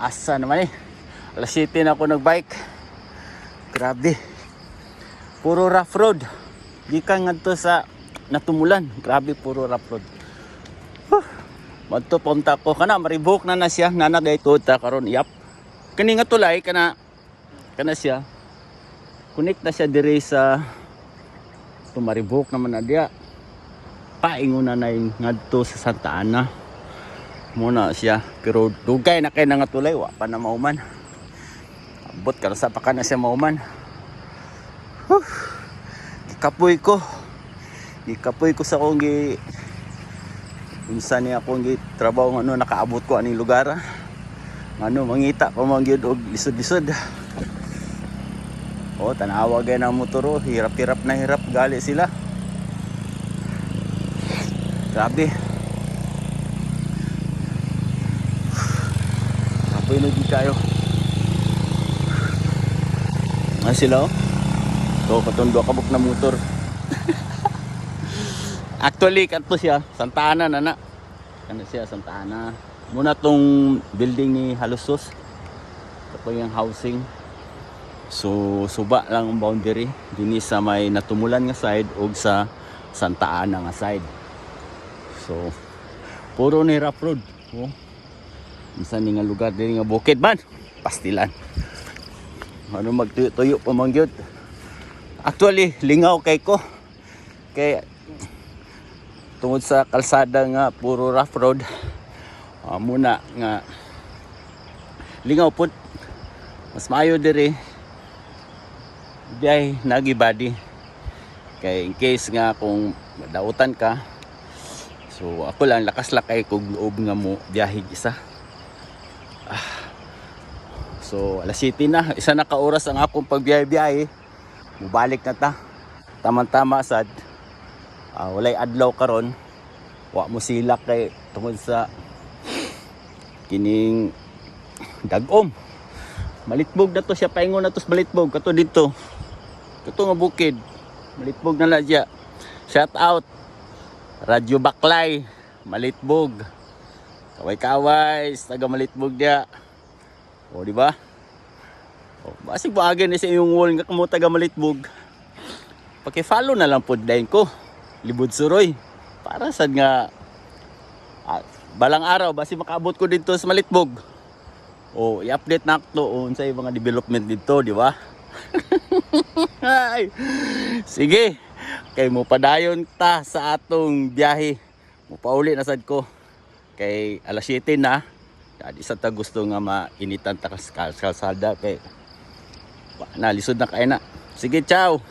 Asa naman eh. Alas 7 na ako nagbike. Grabe. Puro rough road. Gikan nga to sa natumulan. Grabe, puro rough road. Madto punta ko kana maribok na siya nana dayto ta karon yap. Kani nga tulay kana siya. Connect na siya dire sa tumaribok naman na dia. Paingon na ngadto sa Santa Ana. Muna siya pero dugay na kay nga tulay wa pa na mauman. Abot ka sa pa kana siya mauman. Ikapoy ko sa akong unsa ni akong trabaho ano nakaabot ko aning lugar. Ano mangita pa man gyud og lisod-lisod. Oh, tanawa gay na motor, hirap-hirap na hirap gali sila. Grabe. Apoy na di kayo. Ano sila oh? So, katundo kabuk na motor. Actually, kanto siya, Santa Ana na. Ano siya, Santa Ana. Muna tong building ni Halusos. Ito yung housing. So, suba lang ang boundary. Dini sa may natumulan nga side o sa Santa Ana nga side. So, puro ni rough road. Oh. Minsan nga lugar din nga bukid man. Pastilan. Ano magtuyo-tuyo pa man gyud. Actually, lingaw kay ko. Kay tungod sa kalsada nga puro rough road. Muna nga lingaw pud. Mas maayo diri. Biyay nagibadi. Kay in case nga kung madautan ka. So ako lang lakas lakay kog loob nga mo biyahe isa. So alas 7 na, isa na ka oras ang akong pagbiyahe-biyahe. Mubalik na ta. Tama-tama sad. Walay adlaw karon. Wa mo sila kay tungod sa kining dagom. Malitbog na to siya, paingon na to sa Malitbog kato dito. Kato nga bukid. Malitbog na lang siya. Shout out Radyo Baklay, Malitbog. Kaway-kaway, taga Malitbog dia. O di ba? O basig baagin ni sa iyong wall nga kamo taga Malitbog. Paki-follow na lang pod dayon ko. Libod Suroy. Para sad nga balang araw basi makaabot ko dito sa Malitbog. O i-update na ako sa mga development dito, di ba? Sige. Kay mo padayon ta sa atong biyahe. Mo pauli na sad ko. Kay alas 7 na. Di sa ta gusto nga mainitan ta kalsada kay nalisod na kay na. Sige, ciao.